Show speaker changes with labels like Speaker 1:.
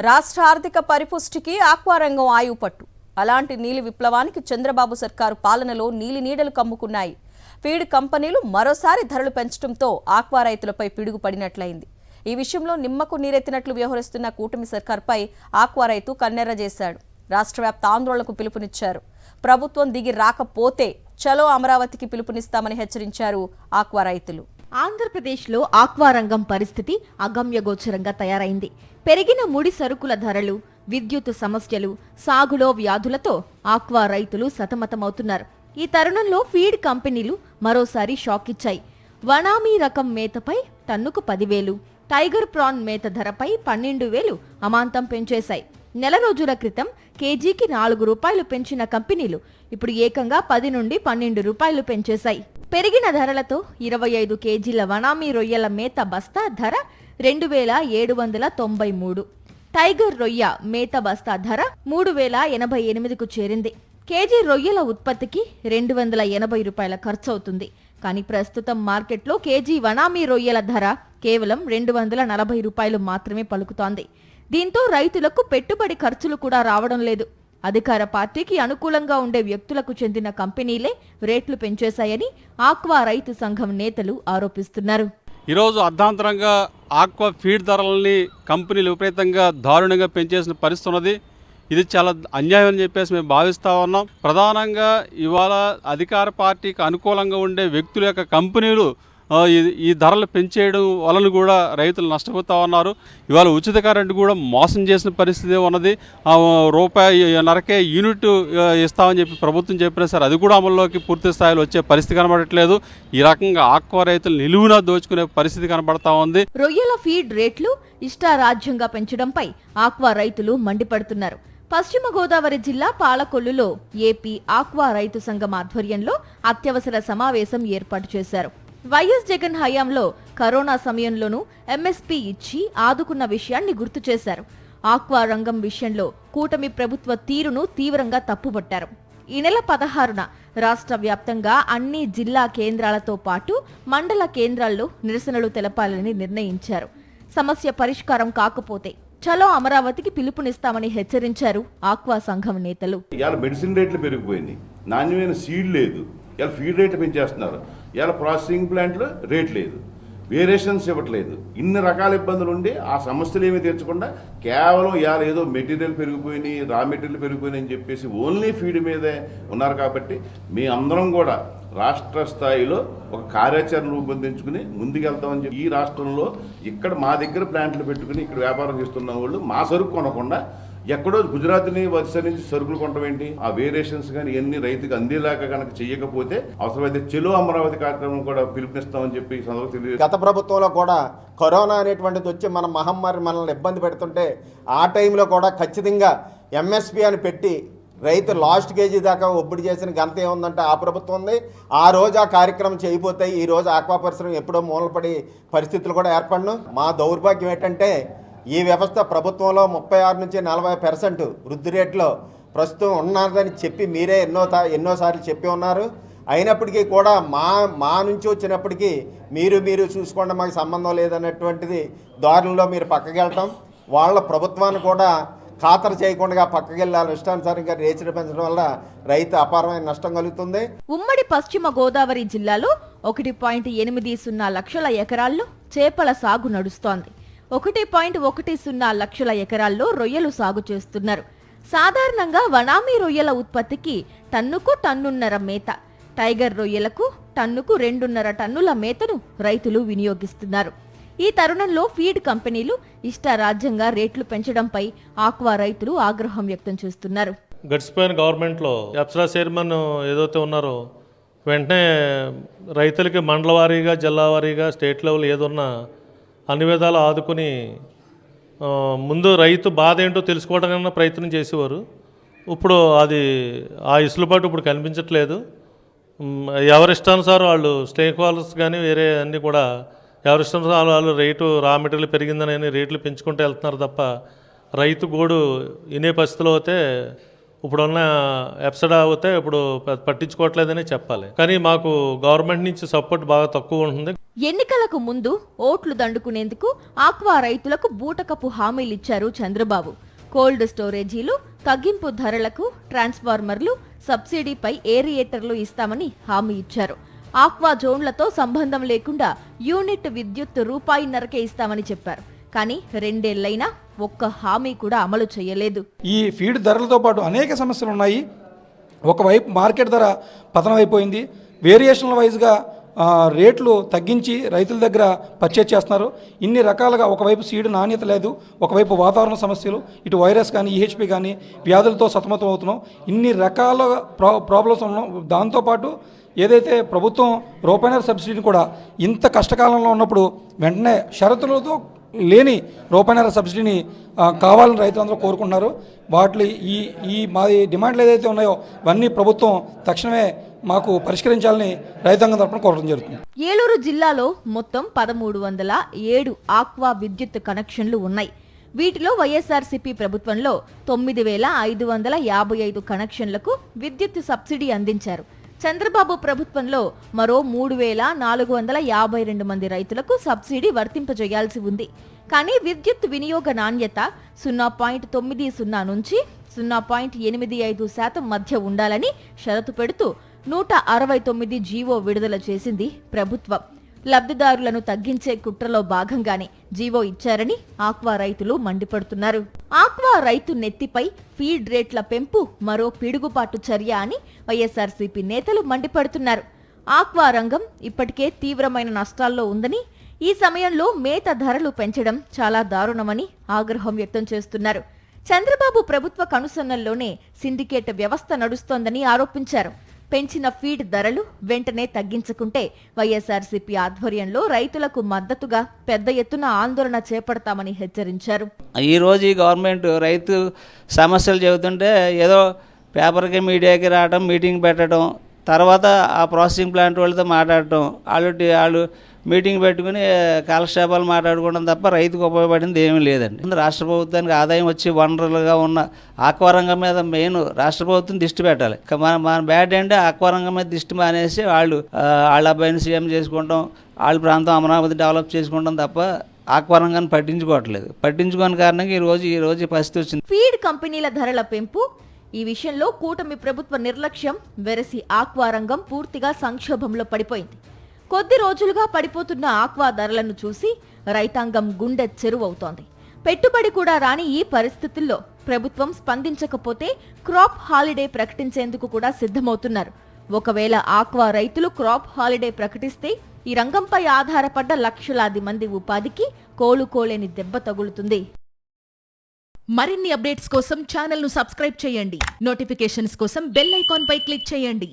Speaker 1: రాష్ట్ర ఆర్థిక పరిపుష్టికి ఆక్వా రంగం ఆయుపట్టు. అలాంటి నీలి విప్లవానికి చంద్రబాబు సర్కారు పాలనలో నీలి నీడలు కమ్ముకున్నాయి. ఫీడ్ కంపెనీలు మరోసారి ధరలు పెంచడంతో ఆక్వా రైతులపై పిడుగు పడినట్లయింది. ఈ విషయంలో నిమ్మకు నీరెత్తినట్లు వ్యవహరిస్తున్న కూటమి సర్కార్పై ఆక్వా రైతు కన్నెర్ర చేశాడు. రాష్ట్ర వ్యాప్త ఆందోళనకు పిలుపునిచ్చారు. ప్రభుత్వం దిగి రాకపోతే చలో అమరావతికి పిలుపునిస్తామని హెచ్చరించారు ఆక్వా రైతులు.
Speaker 2: ఆంధ్రప్రదేశ్లో ఆక్వా రంగం పరిస్థితి అగమ్యగోచరంగా తయారైంది. పెరిగిన ముడి సరుకుల ధరలు, విద్యుత్ సమస్యలు, సాగులో వ్యాధులతో ఆక్వా రైతులు సతమతమవుతున్నారు. ఈ తరుణంలో ఫీడ్ కంపెనీలు మరోసారి షాక్ ఇచ్చాయి. వనామీ రకం మేతపై టన్నుకు 10,000, టైగర్ ప్రాన్ మేత ధరపై 12,000 అమాంతం పెంచేశాయి. నెల రోజుల క్రితం కేజీకి 4 రూపాయలు పెంచిన కంపెనీలు ఇప్పుడు ఏకంగా 10 నుండి 12 రూపాయలు పెంచేశాయి. పెరిగిన ధరలతో 25 కేజీల వనామీ రొయ్యల మేత బస్తా ధర 2,793, టైగర్ రొయ్య మేత బస్తా ధర 3,088కు చేరింది. కేజీ రొయ్యల ఉత్పత్తికి 280 రూపాయల ఖర్చవుతుంది. కానీ ప్రస్తుతం మార్కెట్లో కేజీ వనామీ రొయ్యల ధర కేవలం 240 రూపాయలు మాత్రమే పలుకుతోంది. దీంతో రైతులకు పెట్టుబడి ఖర్చులు కూడా రావడం లేదు. అధికార పార్టీకి అనుకూలంగా ఉండే వ్యక్తులకు చెందిన కంపెనీలే రేట్లు పెంచేశాయని ఆక్వా రైతు సంఘం నేతలు ఆరోపిస్తున్నారు.
Speaker 3: ఈరోజు అర్ధాంతరంగా ఆక్వా ఫీడ్ ధరలని కంపెనీలు విపరీతంగా దారుణంగా పెంచేసిన పరిస్థితి ఉన్నది. ఇది చాలా అన్యాయం అని చెప్పేసి మేము భావిస్తూ ఉన్నాం. ప్రధానంగా ఇవాళ అధికార పార్టీకి అనుకూలంగా ఉండే వ్యక్తుల యొక్క కంపెనీలు ఈ ధరలు పెంచేయడం వలన కూడా రైతులు నష్టపోతూ ఉన్నారు. ఇవాళ ఉచిత కరెంటు కూడా మోసం చేసిన పరిస్థితి ఉన్నది. ₹1.5 యూనిట్ ఇస్తామని చెప్పి ప్రభుత్వం చెప్పినా సరే అది కూడా అమల్లోకి పూర్తి స్థాయిలో వచ్చే పరిస్థితి కనబడట్లేదు. ఈ రకంగా ఆక్వా రైతులు నిలువునా దోచుకునే పరిస్థితి కనబడతా ఉంది.
Speaker 2: రొయ్యల ఫీడ్ రేట్లు ఇష్టారాజ్యంగా పెంచడంపై ఆక్వా రైతులు మండిపడుతున్నారు. పశ్చిమ గోదావరి జిల్లా పాలకొల్లులో ఏపీ ఆక్వా రైతు సంఘం ఆధ్వర్యంలో అత్యవసర సమావేశం ఏర్పాటు చేశారు. వైఎస్ జగన్ హయాంలో కరోనా సమయంలోనూ ఎంఎస్పీ ఇచ్చి ఆదుకున్న విషయాన్ని గుర్తు చేశారు. ఆక్వా రంగం విషయంలో కూటమి ప్రభుత్వ తీరును తీవ్రంగా తప్పుపట్టారు. ఈ నెల 16న రాష్ట్ర వ్యాప్తంగా అన్ని జిల్లా కేంద్రాలతో పాటు మండల కేంద్రాల్లో నిరసనలు తెలపాలని నిర్ణయించారు. సమస్య పరిష్కారం కాకపోతే చలో అమరావతికి పిలుపునిస్తామని హెచ్చరించారు ఆక్వా సంఘం నేతలు.
Speaker 4: ఇవాళ మెడిసిన్ రేట్లు పెరిగిపోయింది, నాణ్యమైన సీడ్ లేదు, ఇవాళ ఫీడ్ రేట్లు పెంచేస్తున్నారు, ఇవాళ ప్రాసెసింగ్ ప్లాంట్లో రేట్ లేదు, వేరియేషన్స్ ఇవ్వట్లేదు. ఇన్ని రకాల ఇబ్బందులు ఉండి ఆ సమస్యలు ఏమీ తీర్చకుండా కేవలం ఇవాళ ఏదో మెటీరియల్ పెరిగిపోయినాయి, రా మెటీరియల్ పెరిగిపోయినాయి అని చెప్పేసి ఓన్లీ ఫీడ్ మీదే ఉన్నారు. కాబట్టి మీ అందరం కూడా రాష్ట్ర స్థాయిలో ఒక కార్యాచరణ రూపొందించుకుని ముందుకెళ్తామని చెప్పి ఈ రాష్ట్రంలో ఇక్కడ మా దగ్గర ప్లాంట్లు పెట్టుకుని ఇక్కడ వ్యాపారం చేస్తున్న వాళ్ళు మా సరుకు కొనకుండా ఎక్కడో గుజరాత్ని వరుస నుంచి సరుకులు కొనడం ఏంటి? ఆ వేరియేషన్స్ కానీ ఎన్ని రైతుకు అందేలాగా కనుక చేయకపోతే అవసరమైతే చెలో అమరావతి కార్యక్రమం కూడా పిలుపునిస్తామని చెప్పి తెలియదు.
Speaker 5: గత ప్రభుత్వంలో కూడా కరోనా అనేటువంటిది వచ్చి మన మహమ్మారి మనల్ని ఇబ్బంది పెడుతుంటే ఆ టైంలో కూడా ఖచ్చితంగా ఎంఎస్పీ అని పెట్టి రైతు లాస్ట్ కేజీ దాకా ఒబ్బడి చేసిన ఘనత ఏముందంటే ఆ ప్రభుత్వం ఉంది. ఆ రోజు ఆ కార్యక్రమం చేయబోతాయి. ఈ రోజు ఆక్వా పరిశ్రమ ఎప్పుడో మూలపడి పరిస్థితులు కూడా ఏర్పడను. మా దౌర్భాగ్యం ఏంటంటే ఈ వ్యవస్థ ప్రభుత్వంలో 36 నుంచి 40% వృద్ధి రేట్లో ప్రస్తుతం ఉన్నదని చెప్పి మీరే ఎన్నోసార్లు చెప్పి ఉన్నారు. అయినప్పటికీ కూడా మా నుంచి వచ్చినప్పటికీ మీరు చూసుకోండి, మాకు సంబంధం లేదన్నటువంటిది దారుల్లో మీరు పక్కకి వెళ్ళటం, వాళ్ళ ప్రభుత్వాన్ని కూడా ఖాతరు చేయకుండా పక్కకి వెళ్ళాలి ఇష్టానుసారంగా రేట్లు పెంచడం వల్ల రైతు అపారమైన నష్టం కలుగుతుంది.
Speaker 2: ఉమ్మడి పశ్చిమ గోదావరి జిల్లాలో 1.80 లక్షల ఎకరాల్లో చేపల సాగు నడుస్తోంది. 1.10 లక్షల ఎకరాల్లో రొయ్యలు సాగు చేస్తున్నారు. సాధారణంగా వనామీ రొయ్యల ఉత్పత్తికి టన్నుకు 1.5 మేత, టైగర్ రొయ్యలకు టన్నుకు 2.5 టన్నుల మేతను రైతులు వినియోగిస్తున్నారు. ఈ తరుణంలో ఫీడ్ కంపెనీలు ఇష్టారాజ్యంగా రేట్లు పెంచడంపై ఆక్వా రైతులు ఆగ్రహం వ్యక్తం చేస్తున్నారు.
Speaker 6: గడిచిపోయిన గవర్నమెంట్లో అప్సరా చైర్మన్ ఏదైతే ఉన్నారో వెంటనే రైతులకి మండల వారీగా, జిల్లా వారీగా, స్టేట్ లెవెల్ ఏదున్నా అన్ని విధాలు ఆదుకుని ముందు రైతు బాధ ఏంటో తెలుసుకోవడానికి ప్రయత్నం చేసేవారు. ఇప్పుడు అది ఆ ఇసులుబాటు ఇప్పుడు కనిపించట్లేదు. ఎవరిష్టానుసారం వాళ్ళు స్టేక్ హోల్డర్స్ కానీ వేరే అన్నీ కూడా ఎవరిష్టానుసారం వాళ్ళు రేటు రా మెటీరియల్ పెరిగిందని రేట్లు పెంచుకుంటూ వెళ్తున్నారు తప్ప రైతు గోడు ఇనే పరిస్థితిలో అయితే ఇప్పుడున్న ఎప్సడా అయితే ఇప్పుడు పట్టించుకోవట్లేదని చెప్పాలి. కానీ మాకు గవర్నమెంట్ నుంచి సపోర్ట్ బాగా తక్కువ ఉంటుంది.
Speaker 2: ఎన్నికలకు ముందు ఓట్లు దండుకునేందుకు ఆక్వా రైతులకు బూటకపు హామీలిచ్చారు చంద్రబాబు. కోల్డ్ స్టోరేజీలు, తగ్గింపు ధరలకు ట్రాన్స్ఫార్మర్లు, సబ్సిడీపై ఏరియేటర్లు ఇస్తామని హామీ ఇచ్చారు. ఆక్వా జోన్లతో సంబంధం లేకుండా యూనిట్ విద్యుత్ రూపాయిన్నరకే ఇస్తామని చెప్పారు. కానీ 2 ఏళ్లైనా ఒక్క హామీ కూడా అమలు చేయలేదు.
Speaker 7: ఈ ఫీడ్ ధరలతో పాటు అనేక సమస్యలు ఉన్నాయి. ఒకవైపు మార్కెట్ ధర పతనం అయిపోయింది. వేరియేషన్ల వైజ్గా రేట్లు తగ్గించి రైతుల దగ్గర పర్చేజ్ చేస్తున్నారు. ఇన్ని రకాలుగా ఒకవైపు సీడ్ నాణ్యత లేదు, ఒకవైపు వాతావరణ సమస్యలు, ఇటు వైరస్ కానీ ఈహెచ్పి కానీ వ్యాధులతో సతమతం అవుతున్నాం. ఇన్ని రకాల ప్రాబ్లమ్స్ ఉన్నాం. దాంతోపాటు ఏదైతే ప్రభుత్వం రూపాయిన్నర సబ్సిడీని కూడా ఇంత కష్టకాలంలో ఉన్నప్పుడు వెంటనే షరతులతో లేని రూపాయిన్నర సబ్సిడీని కావాలని రైతులందరూ కోరుకుంటున్నారు. వాటి ఈ మా డిమాండ్లు ఏదైతే ఉన్నాయో ఇవన్నీ ప్రభుత్వం తక్షణమే మాకు పరిష్కరించాలని రైతాంగం తరపున కోరడం జరుగుతుంది.
Speaker 2: ఏలూరు జిల్లాలో మొత్తం 1307 ఆక్వా విద్యుత్ కనెక్షన్లు ఉన్నాయి. వీటిలో వైఎస్ఆర్సీపీ ప్రభుత్వంలో 9555 కనెక్షన్లకు విద్యుత్ సబ్సిడీ అందించారు. చంద్రబాబు ప్రభుత్వంలో మరో 3452 మంది రైతులకు సబ్సిడీ వర్తింపజేయాల్సి ఉంది. కానీ విద్యుత్ వినియోగ నాణ్యత 0.90 నుంచి 0.85% మధ్య ఉండాలని షరతు పెడుతూ 169 జీవో విడుదల చేసింది ప్రభుత్వం. లబ్ధిదారులను తగ్గించే కుట్రలో భాగంగానే జీవో ఇచ్చారని ఆక్వా రైతులు మండిపడుతున్నారు. ఆక్వా రైతు నెత్తిపై ఫీడ్ రేట్ల పెంపు మరో పిడుగుపాటు చర్య అని వైఎస్ఆర్సీపీ నేతలు మండిపడుతున్నారు. ఆక్వా రంగం ఇప్పటికే తీవ్రమైన నష్టాల్లో ఉందని, ఈ సమయంలో మేత ధరలు పెంచడం చాలా దారుణమని ఆగ్రహం వ్యక్తం చేస్తున్నారు. చంద్రబాబు ప్రభుత్వ కనుసన్నల్లోనే సిండికేట్ వ్యవస్థ నడుస్తోందని ఆరోపించారు. పెంచిన ఫీడ్ ధరలు వెంటనే తగ్గించుకుంటే వైఎస్ఆర్సీపీ ఆధ్వర్యంలో రైతులకు మద్దతుగా పెద్ద ఎత్తున ఆందోళన చేపడతామని హెచ్చరించారు.
Speaker 8: ఈరోజు ఈ గవర్నమెంట్ రైతు సమస్యలు చెబుతుంటే ఏదో పేపర్కి మీడియాకి రావడం, మీటింగ్ పెట్టడం, తర్వాత ఆ ప్రాసెసింగ్ ప్లాంట్ వాళ్ళతో మాట్లాడటం, వాళ్ళు మీటింగ్ పెట్టుకుని కాలక్షేపాలు మాట్లాడుకోవడం తప్ప రైతుకు ఉపయోగపడింది ఏమీ లేదండి. రాష్ట్ర ప్రభుత్వానికి ఆదాయం వచ్చి వనరులుగా ఉన్న ఆక్వా రంగం మీద మెయిన్ రాష్ట్ర ప్రభుత్వం దృష్టి పెట్టాలి. మన బ్యాడ్ అంటే ఆక్వా రంగం మీద దృష్టి మానేసి వాళ్ళ అబ్బాయిని సీఎం చేసుకుంటాం, వాళ్ళ ప్రాంతం అమరావతి డెవలప్ చేసుకుంటాం తప్ప ఆక్వా రంగాన్ని పట్టించుకోని కారణంగా ఈ రోజు పరిస్థితి వచ్చింది.
Speaker 2: ఫీడ్ కంపెనీల ధరల పెంపు, ఈ విషయంలో కూటమి ప్రభుత్వ నిర్లక్ష్యం వెరసి ఆక్వా రంగం పూర్తిగా సంక్షోభంలో పడిపోయింది. కొద్ది రోజులుగా పడిపోతున్న ఆక్వా ధరలను చూసి రైతాంగం గుండె చెరువవుతోంది. పెట్టుబడి కూడా రాని ఈ పరిస్థితుల్లో ప్రభుత్వం స్పందించకపోతే క్రాప్ హాలిడే ప్రకటించేందుకు కూడా సిద్ధమవుతున్నారు. ఒకవేళ ఆక్వా రైతులు క్రాప్ హాలిడే ప్రకటిస్తే ఈ రంగంపై ఆధారపడ్డ లక్షలాది మంది ఉపాధికి కోలుకోలేని దెబ్బ తగులుతుంది.
Speaker 9: మరిన్ని అప్డేట్స్ కోసం ఛానల్ ను సబ్స్క్రైబ్ చేయండి. నోటిఫికేషన్స్ కోసం బెల్ ఐకాన్ పై క్లిక్ చేయండి.